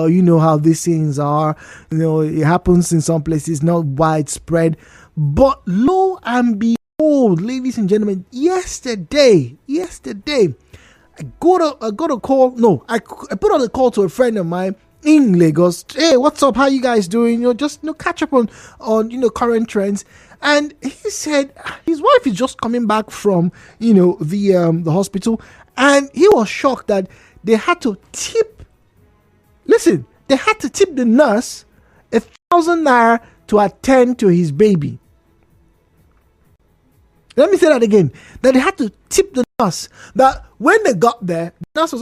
well. You know how these things are. It happens in some places, not widespread. But lo and behold, ladies and gentlemen, yesterday, I got a call. No, I put on a call to a friend of mine in Lagos. Hey, what's up? How you guys doing? Just catch up on current trends. And he said his wife is just coming back from the hospital, and he was shocked that they had to tip. Listen, they had to tip the nurse 1,000 naira to attend to his baby. Let me say that again. That they had to tip the nurse. That when they got there, the nurse was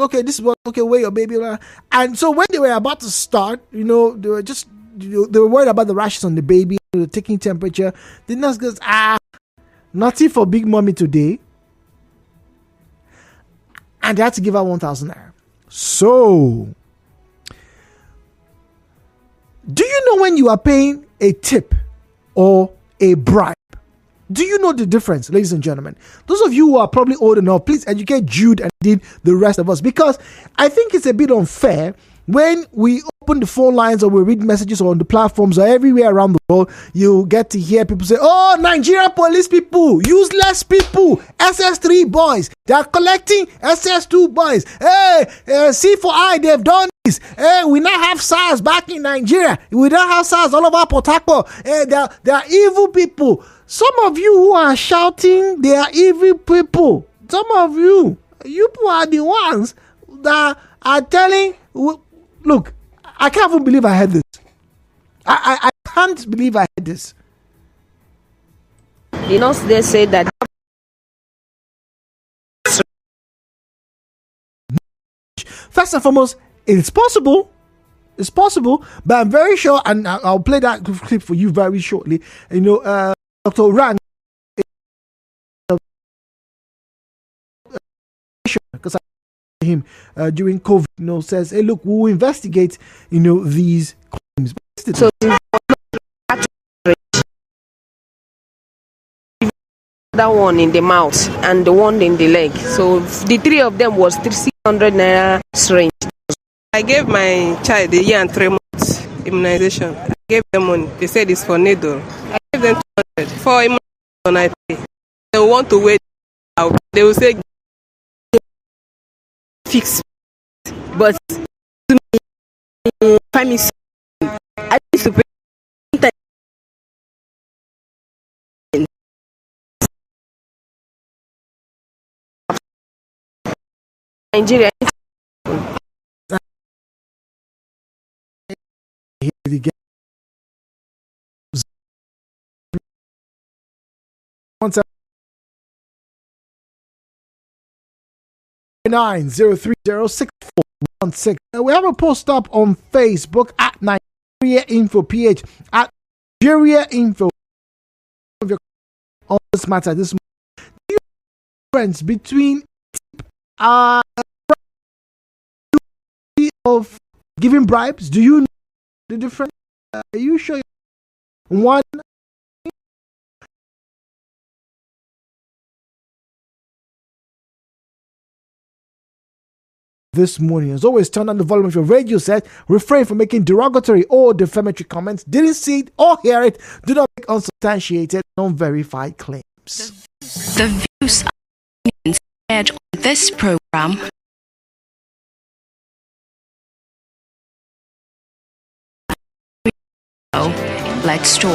where your baby was. And so when they were about to start, they were just they were worried about the rashes on the baby, taking temperature. The nurse goes, nothing for big mommy today. And they had to give her 1,000 naira. So, do you know when you are paying a tip or a bribe? Do you know the difference, ladies and gentlemen? Those of you who are probably old enough, please educate Jude and the rest of us, because I think it's a bit unfair when we open the phone lines or we read messages on the platforms or everywhere around the world. You get to hear people say, oh, Nigerian police people, useless people, SS3 boys, they are collecting SS2 boys. Hey, C4I, they've done this. Hey, we now have SARS back in Nigeria. We now have SARS all over Port Harcourt. Hey, they are evil people. Some of you who are shouting, they are evil people. Some of you people are the ones that are telling. Look, I can't even believe I heard this. I can't believe I heard this. They say that. First and foremost, it's possible. It's possible, but I'm very sure, and I'll play that clip for you very shortly. Dr. Rang, because I him during COVID, says, hey, look, we'll investigate, these claims. So that one in the mouth and the one in the leg. So the three of them was 600 naira range. I gave my child a year and 3 months immunization. I gave them money. They said it's for needle. I gave them 200 for immunization. I pay. They want to wait out. They will say fix, but to me, family, I used to pay. Nigeria. Nine 0306416. We have a post up on Facebook at Nigeria Info PH at Nigeria Info on this matter. This difference between of giving bribes. Do you know the difference? Are you sure? One. This morning, as always, turn on the volume of your radio set. Refrain from making derogatory or defamatory comments. Didn't see it or hear it. Do not make unsubstantiated, non-verified claims. The views and shared on this program Let's talk.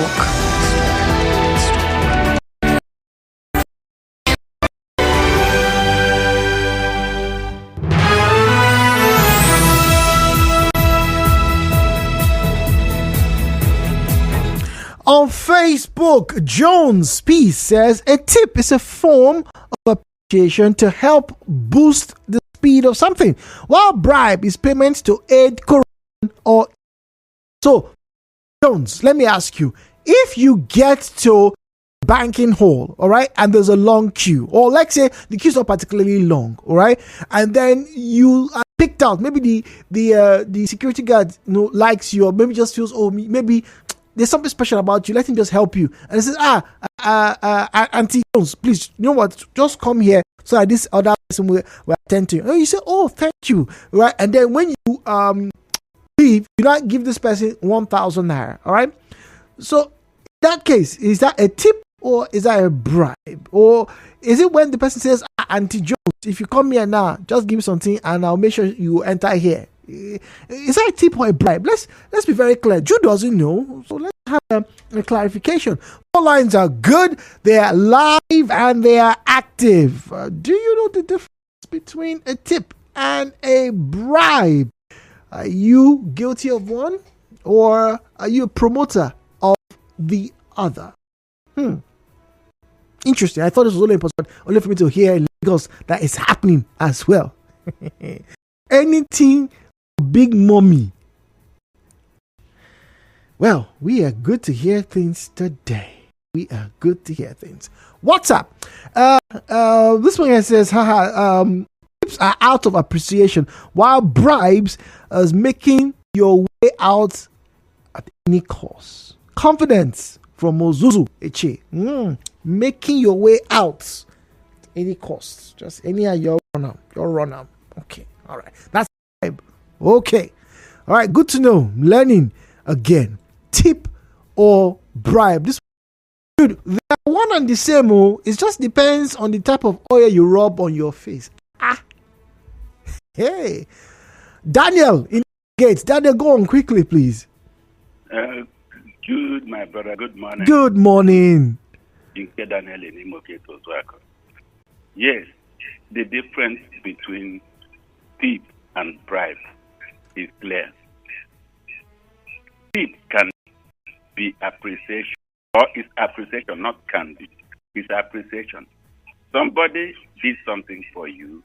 On Facebook, Jones Peace says a tip is a form of appreciation to help boost the speed of something, while bribe is payment to aid corruption or. So, Jones, let me ask you, if you get to banking hall, all right, and there's a long queue, or let's say the queue's not particularly long, all right, and then you are picked out, maybe the security guard likes you, or maybe just feels, maybe there's something special about you, let him just help you. And he says, Auntie Jones, please, you know what, just come here so that this other person will attend to you. And you say, oh, thank you, right? And then when you leave, you not give this person 1,000 naira. All right. So in that case, is that a tip or is that a bribe? Or is it when the person says, Auntie Jones, if you come here now, just give me something and I'll make sure you enter here? Is that a tip or a bribe? Let's be very clear. Jude doesn't know, so let's have a clarification. All lines are good, they are live, and they are active. Do you know the difference between a tip and a bribe? Are you guilty of one, or are you a promoter of the other? Interesting. I thought this was only important only for me to hear in Lagos that is happening as well. Anything big mommy. Well, we are good to hear things today. We are good to hear things. What's up? This one here says, tips are out of appreciation, while bribes is making your way out at any cost. Confidence from Mozuzu Eche. Making your way out at any cost. Just anyhow you're run up. Okay. All right. That's bribe. Okay. All right. Good to know. Learning again. Tip or bribe. This dude, they are one and the same. It just depends on the type of oil you rub on your face. Hey. Daniel in Gates. Daniel, go on quickly, please. Jude, my brother, good morning. Good morning. Daniel in Imoketo. Yes, the difference between tip and bribe is clear. Tip can be appreciation, or is appreciation, not can be. It's appreciation. Somebody did something for you.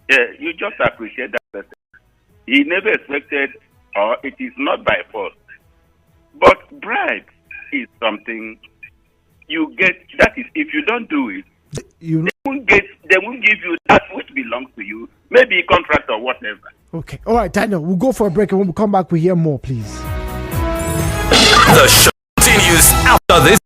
You just appreciate that person. He never expected, or it is not by force. But bribe is something you get. That is, if you don't do it, they won't give you that which belongs to you, maybe a contract or whatever. Okay. All right, Daniel, we'll go for a break, and when we come back, we hear more, please. The show continues after this.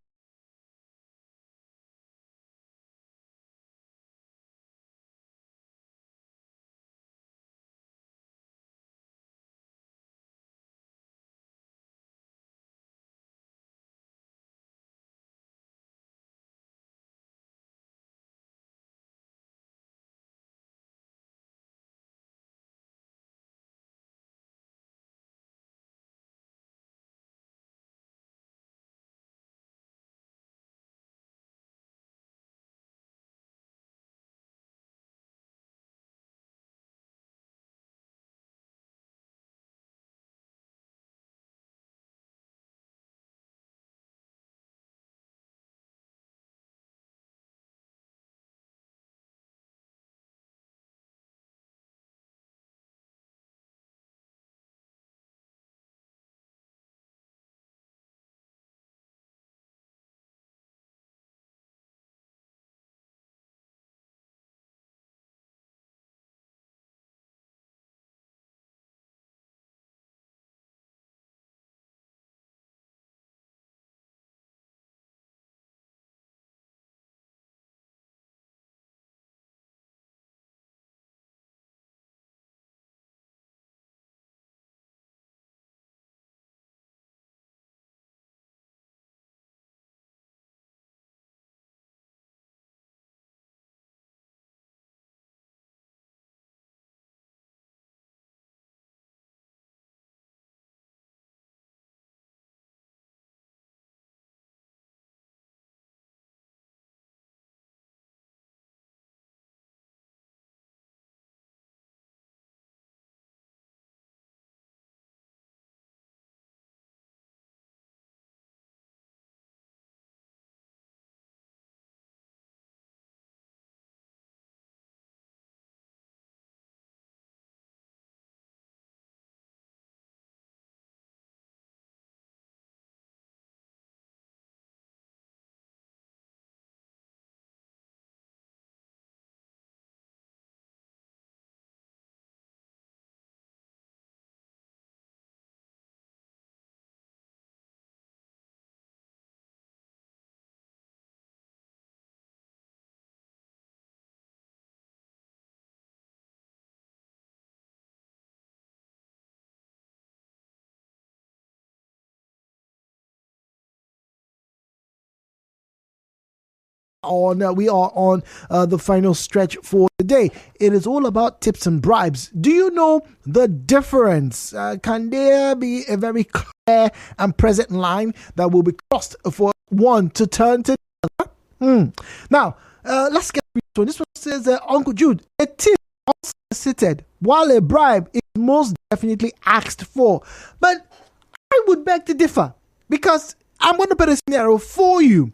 on the final stretch for the day. It is all about tips and bribes. Do you know the difference? Can there be a very clear and present line that will be crossed for one to turn to the other? Now, let's get this one. This one says, Uncle Jude, a tip unsolicited, while a bribe is most definitely asked for. But I would beg to differ, because I'm going to put a scenario for you.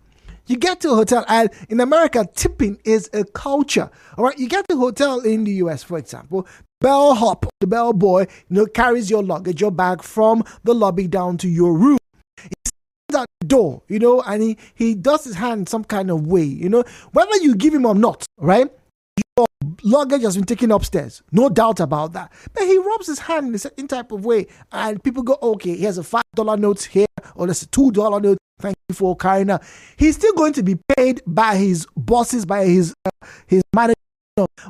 You get to a hotel, and in America, tipping is a culture. All right, you get to a hotel in the US, for example, bellhop, the bellboy, carries your luggage, your bag from the lobby down to your room. He stands at the door, and he does his hand some kind of way, whether you give him or not, right? Your luggage has been taken upstairs, no doubt about that. But he rubs his hand in a certain type of way, and people go, okay, here's a $5 note here, or there's a $2 note. Thank you for carrying out. He's still going to be paid by his bosses, by his manager,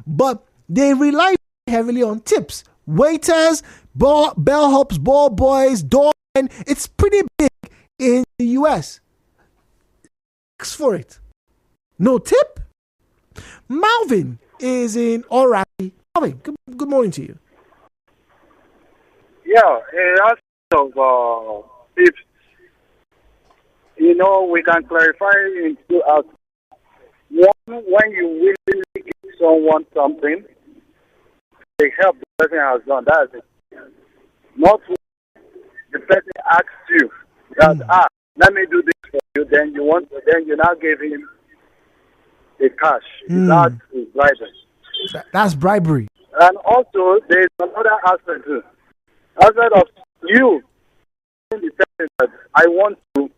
but they rely heavily on tips. Waiters, bellhops, ball boys, doormen. It's pretty big in the US. Ask for it. No tip? Malvin is in Orati. Malvin, good morning to you. Yeah, as of tips, we can clarify in two aspects. One, when you willingly give someone something, they help the person has done. That's it. Not when the person asks you that, let me do this for you, then you now give him the cash. That is bribery. That's bribery. And also, there's another aspect too. Aspect of you the person that I want to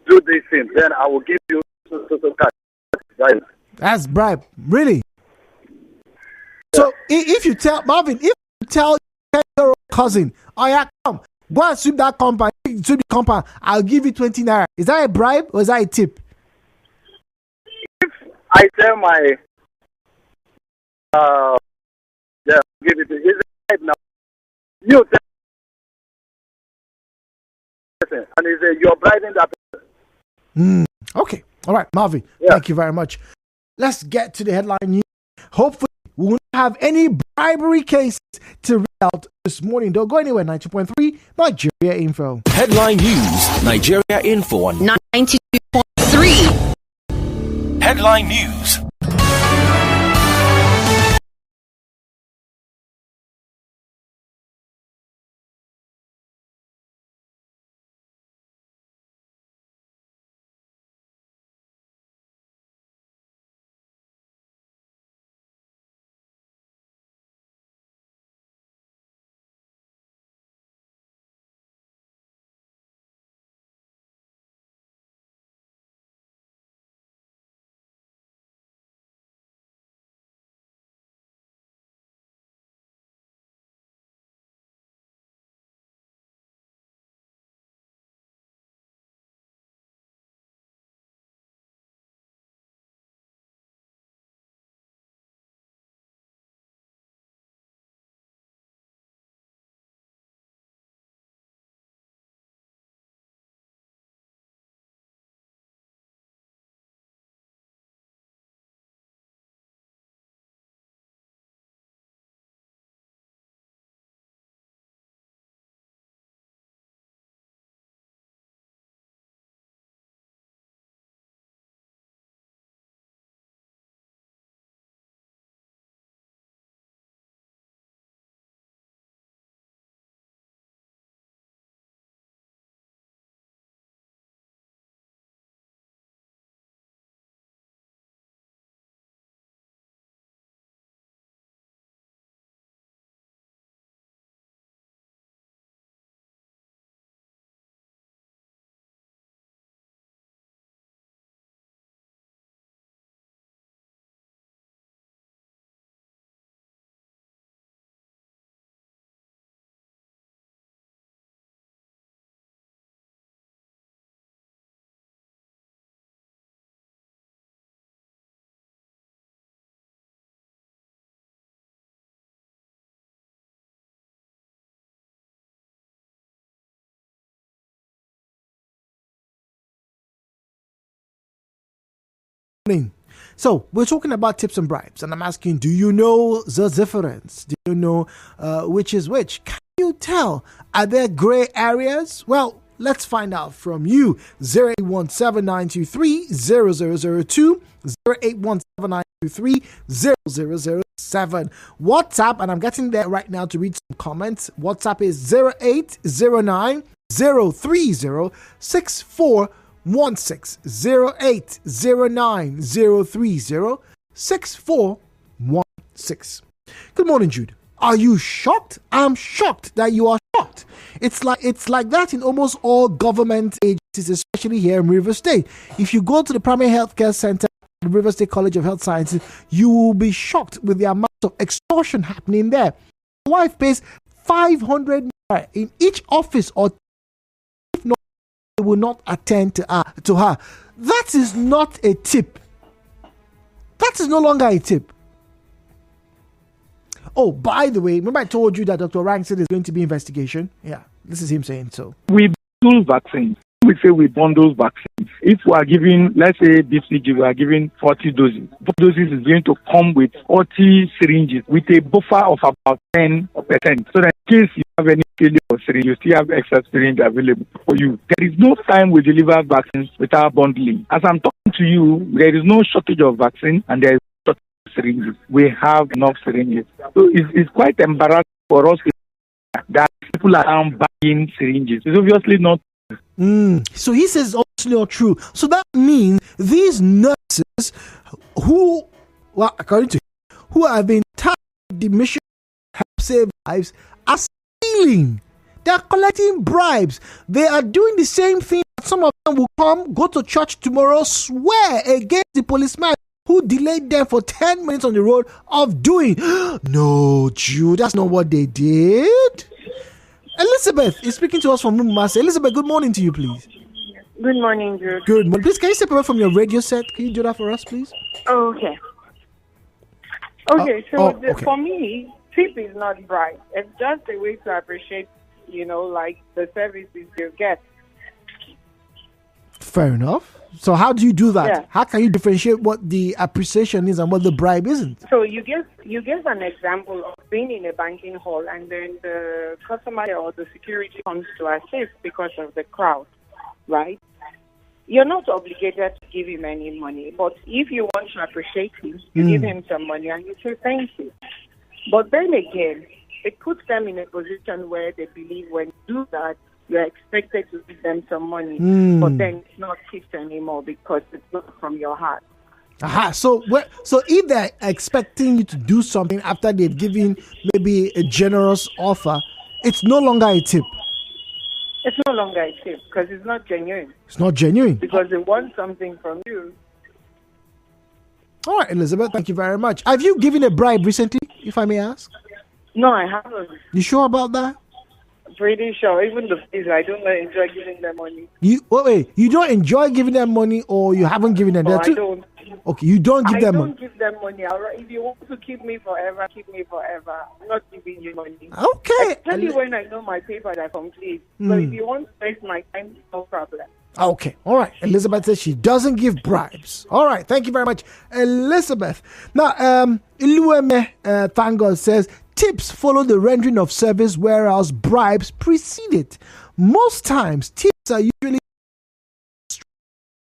do this thing, then I will give you so cash. Right. That's bribe. Really? So if you tell Marvin, if you tell your cousin, oh yeah, come, go and sweep that compound, I'll give you 20 naira. Is that a bribe or is that a tip? If I tell my give it to you, it's a bribe now. You tell person, and he say you're bribing that person. Okay. All right, Marvin. Yeah. Thank you very much. Let's get to the headline news. Hopefully, we won't have any bribery cases to read out this morning. Don't go anywhere. 92.3 Nigeria Info. Headline news. Nigeria Info on 92.3. Headline news. morning. So we're talking about tips and bribes, and I'm asking, do you know the difference? Do you know which is which? Can you tell? Are there gray areas? Well, let's find out from you. 08179230002, 08179230007. WhatsApp, and I'm getting there right now to read some comments. WhatsApp is 0809 030 6416. Good morning, Jude. Are you shocked? I'm shocked that you are shocked. It's like that in almost all government agencies, especially here in River State. If you go to the primary healthcare center at the River State College of Health Sciences, you will be shocked with the amount of extortion happening there. My wife pays 500 in each office, or if not, they will not attend to her. That is not a tip. That is no longer a tip. Oh, by the way, remember I told you that Dr. Rank said there's going to be investigation? Yeah, this is him saying so. We bundle vaccines. We say we bundle vaccines. If we are giving, let's say BCG, we are giving 40 doses. 40 doses is going to come with 40 syringes with a buffer of about 10%. So that in case you have any failure of syringe, you still have extra syringe available for you. There is no time we deliver vaccines without bundling. As I'm talking to you, there is no shortage of vaccine and there is syringes. We have enough syringes. So it's quite embarrassing for us that people are buying syringes. It's obviously not. So he says it's obviously not true. So that means these nurses who, well, according to him, who have been tasked with the mission to help save lives are stealing. They are collecting bribes. They are doing the same thing. Some of them will go to church tomorrow, swear against the policeman who delayed them for 10 minutes on the road of doing. No, Jude, that's not what they did. Elizabeth is speaking to us from Mumasa. Elizabeth, good morning to you, please. Good morning, Jude. Good morning. Please, can you step away from your radio set? Can you do that for us, please? Oh, okay. For me, tip is not bribe. It's just a way to appreciate, like the services you get. Fair enough. So how do you do that? Yeah. How can you differentiate what the appreciation is and what the bribe isn't? So you give an example of being in a banking hall and then the customer or the security comes to assist because of the crowd, right? You're not obligated to give him any money, but if you want to appreciate him, you give him some money and you say thank you. But then again, it puts them in a position where they believe when you do that, you're expected to give them some money, but then it's not tips anymore because it's not from your heart. So if they're expecting you to do something after they've given maybe a generous offer, it's no longer a tip. It's no longer a tip because it's not genuine. It's not genuine. Because they want something from you. All right, Elizabeth, thank you very much. Have you given a bribe recently, if I may ask? No, I haven't. You sure about that? Pretty sure. Even the fees, I don't enjoy giving them money. You don't enjoy giving them money, or you haven't given them? I don't. Okay, you don't give them money. I don't give them money. If you want to keep me forever, keep me forever. I'm not giving you money. Okay. Especially when I know my papers are complete. So if you want to waste my time, no problem. Okay, all right. Elizabeth says she doesn't give bribes. All right, thank you very much, Elizabeth. Now, Ilueme, thank God, says tips follow the rendering of service, whereas bribes precede it. Most times, tips are usually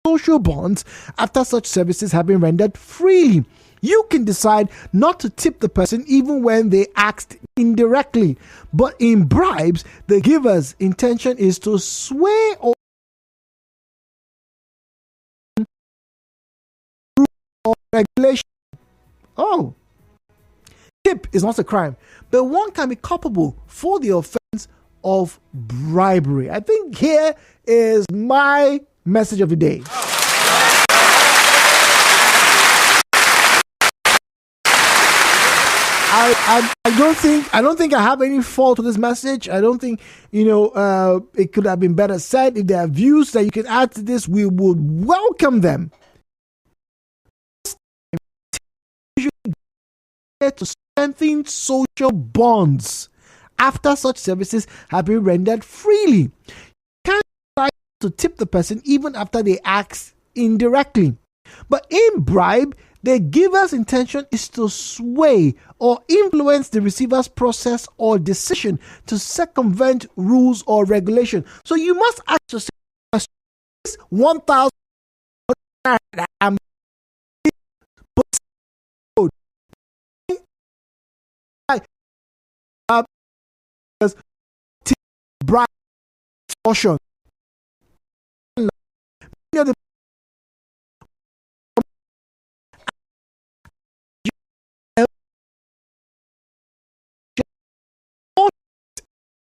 social bonds after such services have been rendered freely. You can decide not to tip the person even when they asked indirectly. But in bribes, the giver's intention is to sway or regulation. Oh, tip is not a crime, but one can be culpable for the offense of bribery. I think here is my message of the day. I don't think I have any fault to this message. I don't think it could have been better said. If there are views that you can add to this, we would welcome them. To strengthen social bonds after such services have been rendered freely. You can't try to tip the person even after they ask indirectly. But in bribe, the giver's intention is to sway or influence the receiver's process or decision to circumvent rules or regulation. So you must ask yourself, 1,000 bribe extortion.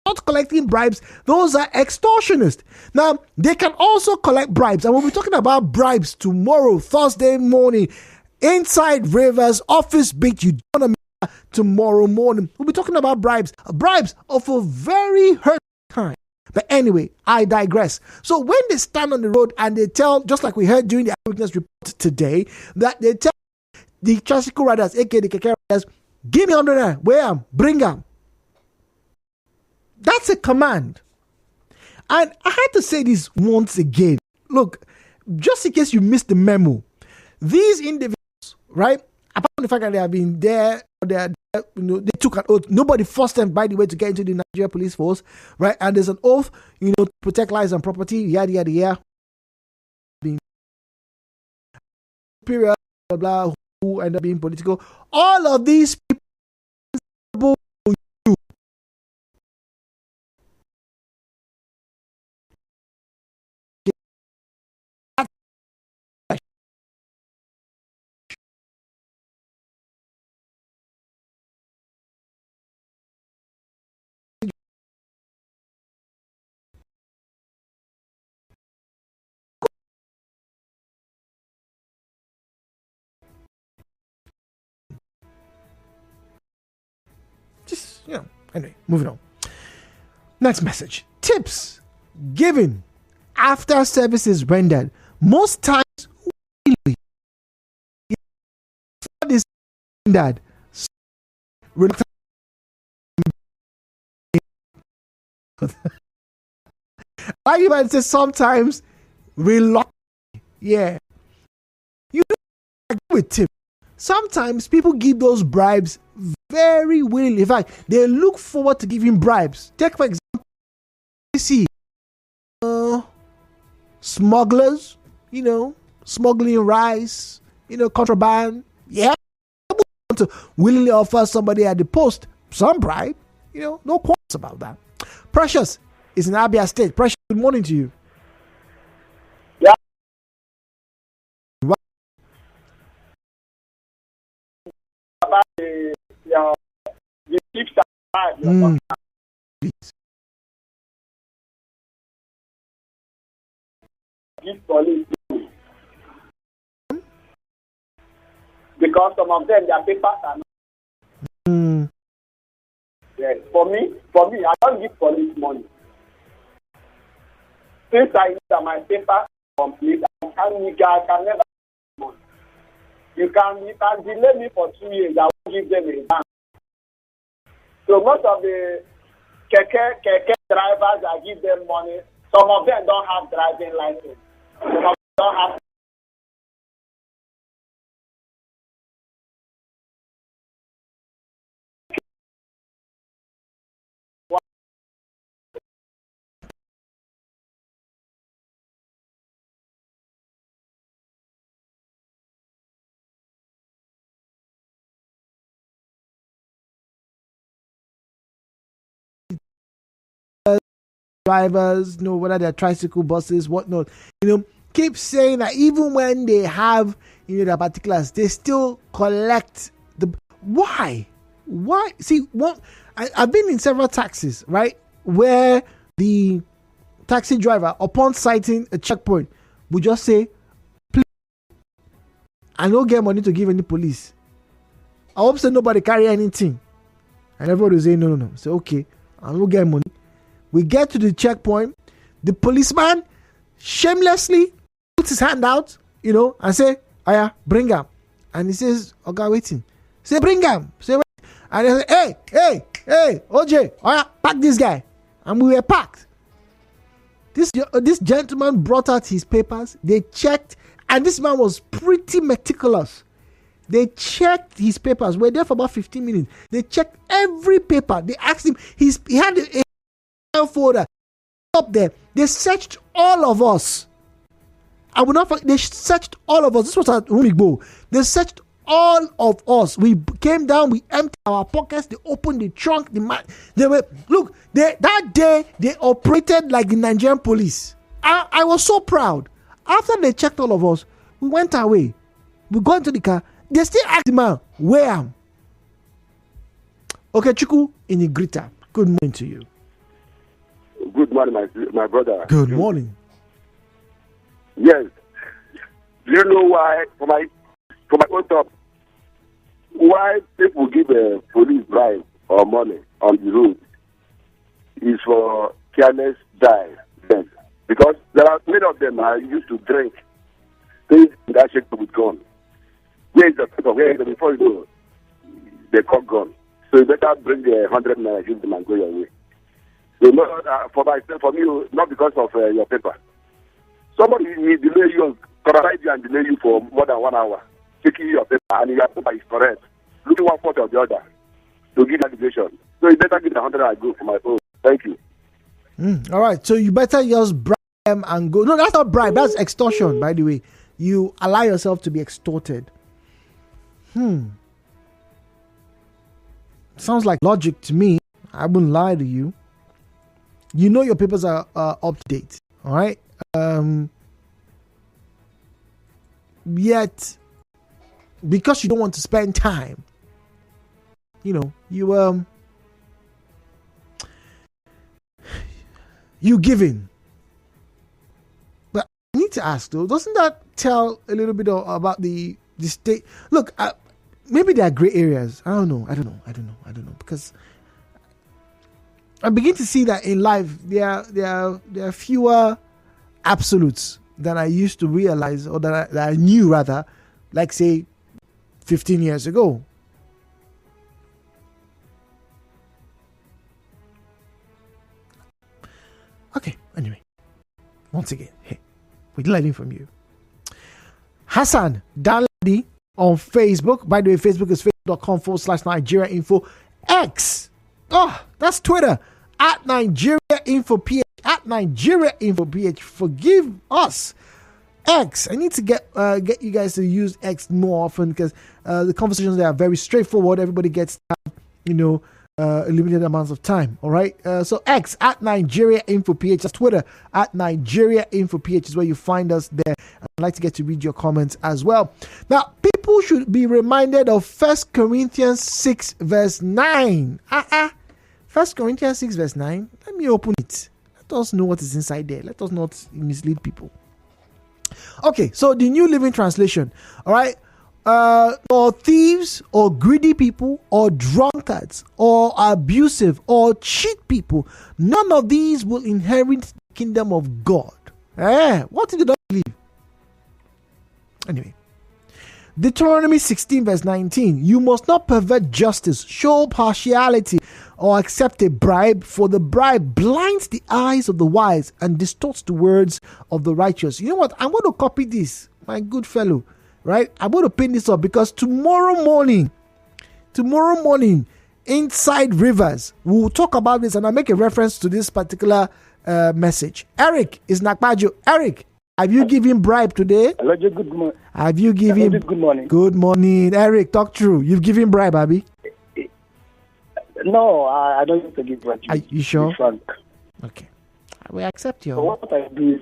Not collecting bribes, those are extortionists. Now, they can also collect bribes, and we'll be talking about bribes tomorrow, Thursday morning, inside Rivers Office Beat. You don't know tomorrow morning. We'll be talking about bribes of a very hurt kind. But anyway, I digress. So when they stand on the road and they tell, just like we heard during the eyewitness report today, that they tell the tricycle riders, aka the keke riders, give me 100 naira, where am, bring them. That's a command. And I had to say this once again. Look, just in case you missed the memo, these individuals, right, apart from the fact that they have been there, they took an oath. Nobody forced them, by the way, to get into the Nigeria police force, right? And there's an oath, to protect lives and property, yada, yada, yada. Being period, blah, blah, who end up being political. All of these people, anyway, moving on. Next message. Tips given after services rendered. Most times, this rendered. I even say sometimes reluctant. Yeah. You don't agree with tips. Sometimes people give those bribes very willingly. In fact, they look forward to giving bribes. Take, for example, you see smugglers, smuggling rice, contraband. Yeah. People want to willingly offer somebody at the post some bribe. No qualms about that. Precious is in Abia State. Precious, good morning to you. Yeah. About the chief police, because some of them, their papers are not. Yes. For me, I don't give police money. Since I know that my papers are complete, I can never give money. You can delay me for 2 years, I won't give them a bank. So most of the keke drivers, I give them money. Some of them don't have driving license. Some of them don't have. Drivers, whether they're tricycle buses, whatnot, keep saying that even when they have, their particulars, they still collect the. Why? See, I've been in several taxis, right, where the taxi driver, upon sighting a checkpoint, would just say, "Please, I don't get money to give any police. I hope so nobody carry anything." And everybody will say, "No. So okay, I don't get money." We get to the checkpoint. The policeman shamelessly puts his hand out, and say, "Oh yeah, bring him." And he says, "Okay, waiting." Say, "Bring him." Say, "Wait." And they say, "Hey, OJ, oh yeah, pack this guy." And we were packed. This gentleman brought out his papers. They checked And this man was pretty meticulous. They checked his papers. We're there for about 15 minutes. They checked every paper. They asked him. He had a folder up there. They searched all of us. I will not. They searched all of us. This was at Rumigbo. They searched all of us. We came down. We emptied our pockets. They opened the trunk. They were that day. They operated like the Nigerian police. I was so proud. After they checked all of us, we went away. We got into the car. They still asked the man, where am? Okay, Chuku Inigrita. Good morning to you. Good morning, my brother. Good morning. Yes. Do you know why, for my own top, why people give a police bribe or money on the road is for careless drive? Yes. Because there are many of them are used to drink things that shit with gun. Where is the paper? Where is the before you go? They call gun. So you better bring the 100 naira, give them and go your way. So for myself, for me, not because of your paper. Somebody will delay you, correct you and delay you for more than 1 hour, taking your paper, and your paper is correct. Looking one foot or the other to give that decision. So you better give the 100 and go for my own. Thank you. All right. So you better just bribe them and go. No, that's not bribe. That's extortion, by the way. You allow yourself to be extorted. Sounds like logic to me. I wouldn't lie to you. You know your papers are up to date. All right. Yet, because you don't want to spend time, you give in. But I need to ask though, doesn't that tell a little bit about the state? Look, maybe there are gray areas. I don't know. Because I begin to see that in life there are fewer absolutes than I used to realize, or that I knew rather, like say 15 years ago. Okay, anyway, once again, hey, we're learning from you. Hassan Danladi on Facebook. By the way, Facebook is facebook.com/Nigeria Info. X, that's Twitter, @Nigeria Info PH, @Nigeria Info PH. Forgive us. X. I need to get you guys to use X more often, because the conversations there are very straightforward. Everybody gets a limited amount of time. All right. So X @Nigeria Info PH. That's Twitter @Nigeria Info PH is where you find us there. I'd like to get to read your comments as well. Now, people should be reminded of 1 Corinthians 6 verse 9. 1 Corinthians 6 verse 9. Let me open it. Let us know what is inside there. Let us not mislead people. Okay, so the New Living Translation. All right. Or thieves, or greedy people, or drunkards, or abusive, or cheat people, none of these will inherit the kingdom of God. What did they not believe? Anyway, Deuteronomy 16 verse 19. You must not pervert justice, show partiality, or accept a bribe, for the bribe blinds the eyes of the wise and distorts the words of the righteous. You know what? I'm going to copy this, my good fellow. Right? I'm going to pin this up, because tomorrow morning, inside Rivers, we'll talk about this, and I'll make a reference to this particular message. Eric is Nakbajo. Eric, have you given bribe today? Hello, good morning. Have you given? Good morning. Good morning, Eric. Talk true. You've given bribe, Abby? No, I don't need to give bribe. Are you sure? Frank. Okay. We accept you. So what I do is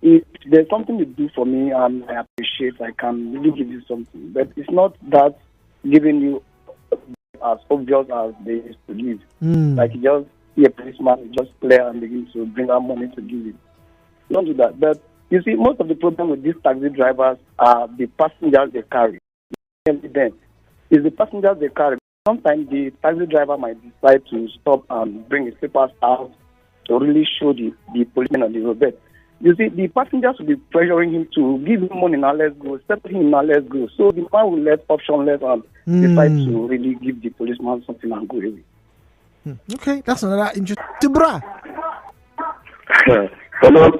if there's something you do for me and I appreciate, I can really give you something. But it's not that giving you as obvious as they used to give. Like you just see a policeman, you just play and begin to bring out money to give you. Don't do that. But you see, most of the problem with these taxi drivers are the passengers they carry. It's the passengers they carry. Sometimes the taxi driver might decide to stop and bring his papers out to really show the policeman on the road. But you see, the passengers will be pressuring him to give him money, now let's go, settle him, now let's go. So the man will let optionless and decide to really give the policeman something and go away. Okay, that's another interesting. Tibra. Hello,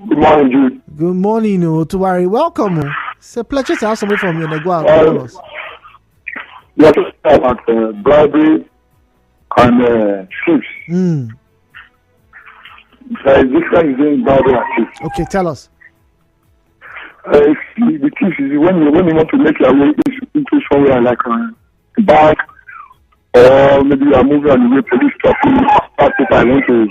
good morning, Jude. Good morning, Otuwari. Welcome. It's a pleasure to have somebody from you. Negwa. You're talking about bribery and thieves. There is difference between bribery and thieves. Okay, tell us. The thief is when you want to make your way into somewhere like a bank, or maybe you are moving on the way, police stop you, I want to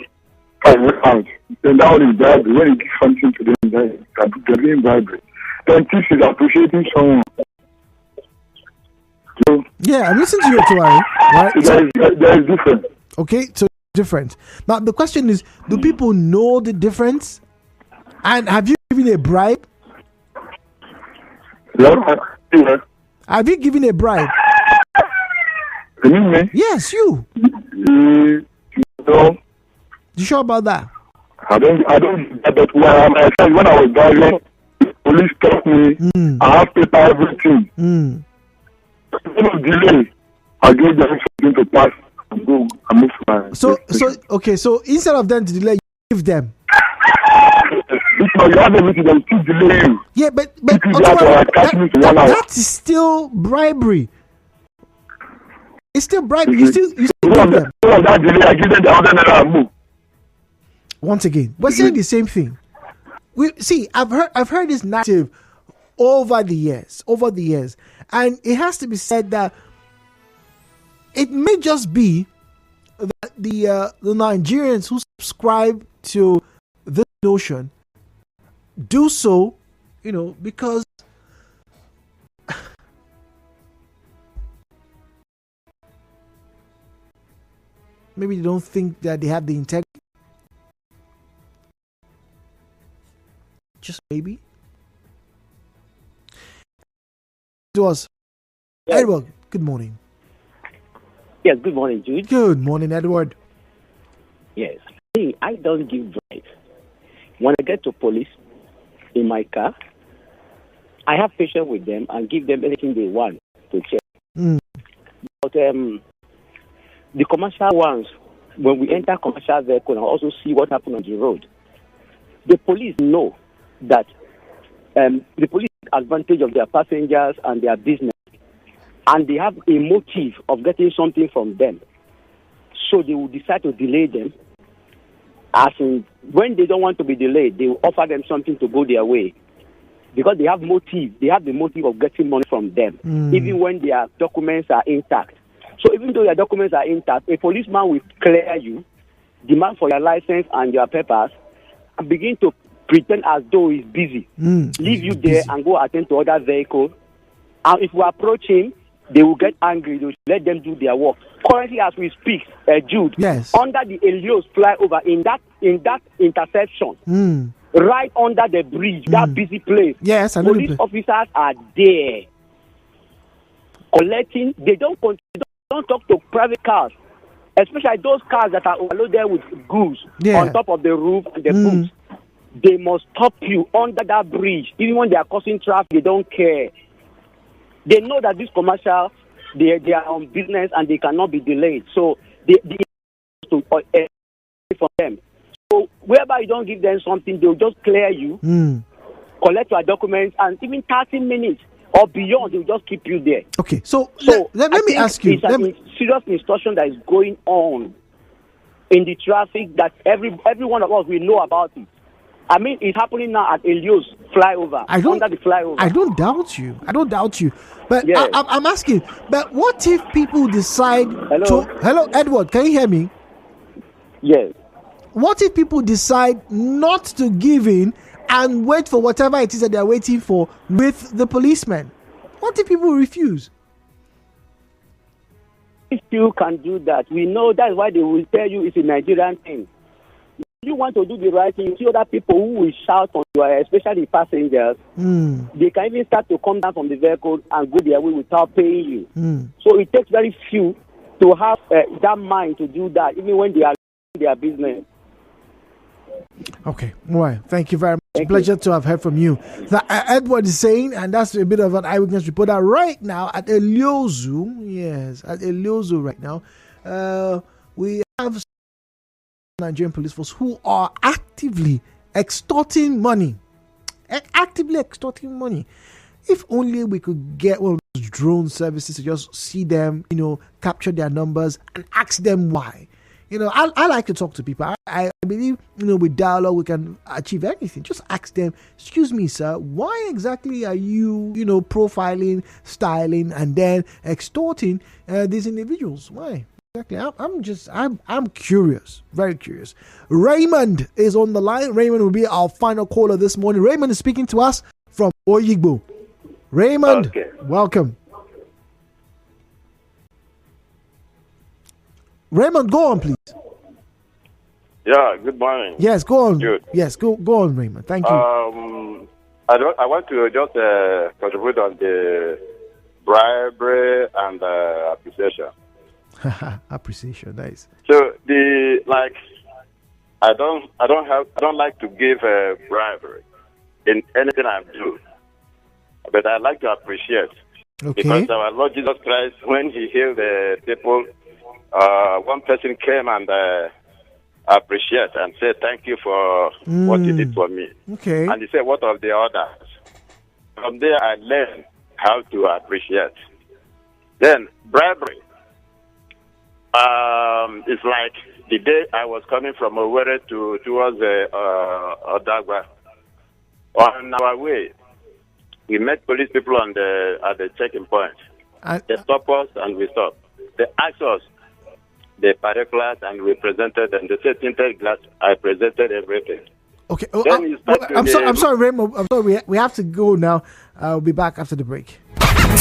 find out. Then that one is bribery. When you give something to them, they're doing bribery. Then thief is appreciating someone. So, yeah, I'm listening to you, Tuwari. Right? There is difference. Okay, so different. Now the question is, do people know the difference? And have you given a bribe? Yeah. Have you given a bribe? Me? Yes, you. No. You sure about that? I don't. But when I was driving, the police stopped me. I have paper everything. Delay. I gave them something to pass and go and move my. So instead of them to delay, you give them. Because you have everything, they still delay you. Yeah, but that is still bribery. It's still bribery. You still give them. That delay, I give them the other move. Once again, we're saying the same thing. I've heard this narrative over the years, and it has to be said that it may just be that the Nigerians who subscribe to this notion do so, because maybe they don't think that they have the integrity. Just maybe. It was Edward. Good morning. Yes, good morning, Jude. Good morning, Edward. Yes. Hey, I don't give drive. When I get to police in my car, I have patience with them and give them anything they want to check. But the commercial ones, when we enter commercial vehicle and also see what happened on the road, the police know that the police take advantage of their passengers and their business, and they have a motive of getting something from them. So they will decide to delay them. As in, when they don't want to be delayed, they will offer them something to go their way. Because they have motive. They have the motive of getting money from them, even when their documents are intact. So even though their documents are intact, a policeman will clear you, demand for your license and your papers, and begin to pretend as though he's busy. Leave you there and go attend to other vehicles. And if we approach him, they will get angry. They will let them do their work. Currently, as we speak, Jude, under the Elios flyover in that intersection, right under the bridge, that busy place, police officers are there collecting. They don't talk to private cars, especially those cars that are overloaded with goods on top of the roof and the boots. They must stop you under that bridge. Even when they are causing traffic, they don't care. They know that this commercial, they are on business and they cannot be delayed. So they to from them. So whereby you don't give them something, they'll just clear you, collect your documents, and even 30 minutes or beyond, they'll just keep you there. Okay, so let me ask you. It's a serious instruction that is going on in the traffic that every one of us will know about it. I mean, it's happening now at Elios flyover, under the flyover. I don't doubt you. But I'm asking, but what if people decide Hello, Edward, can you hear me? Yes. What if people decide not to give in and wait for whatever it is that they're waiting for with the policeman? What if people refuse? If you can do that, we know that's why they will tell you it's a Nigerian thing. You want to do the right thing, you see other people who will shout on you, especially passengers, they can even start to come down from the vehicle and go their way without paying you. So it takes very few to have that mind to do that, even when they are doing their business. Okay, all right. Thank you very much. Pleasure to have heard from you. Edward is saying, and that's a bit of an eyewitness reporter right now at Eliozu. Yes, at Eliozu right now. We have Nigerian police force who are actively extorting money actively extorting money. If only we could get one of those drone services to just see them, capture their numbers and ask them why. I like to talk to people. I believe, with dialogue we can achieve anything. Just ask them, excuse me, sir, why exactly are you, profiling, styling, and then extorting these individuals? Why? Exactly. I'm curious, very curious. Raymond is on the line. Raymond will be our final caller this morning. Raymond is speaking to us from Oyigbo. Raymond, welcome. Raymond, go on, please. Yeah, good morning. Yes, go on. Good. Yes, go on, Raymond. Thank you. I want to just contribute on the bribery and appreciation. Appreciation, nice. So I don't like to give bribery in anything I do, but I like to appreciate. Okay. Because our Lord Jesus Christ, when He healed the people, one person came and appreciate and said, "Thank you for what you did for me." Okay. And he said, "What of the others?" From there, I learned how to appreciate. Then bribery. It's like the day I was coming from Owerri towards Odagwa. On our way, we met police people at the checking point. They stopped us and we stopped. They asked us the particulars and we presented them. They said tinted glass. I presented everything. Okay. I'm sorry, Raymond. I'm sorry. We have to go now. I'll be back after the break.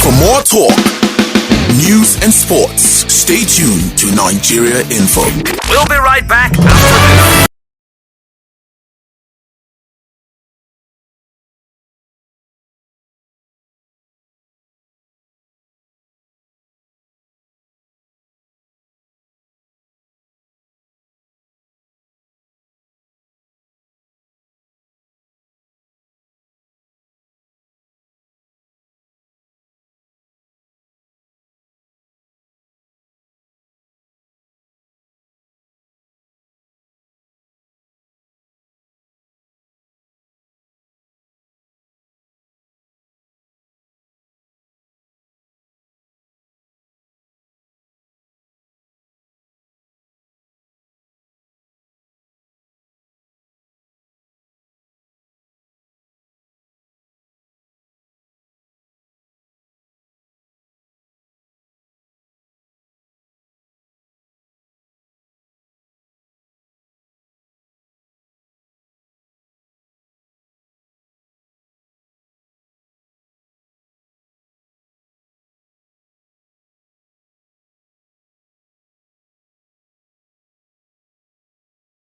For more talk, news and sports, stay tuned to Nigeria Info. We'll be right back after this.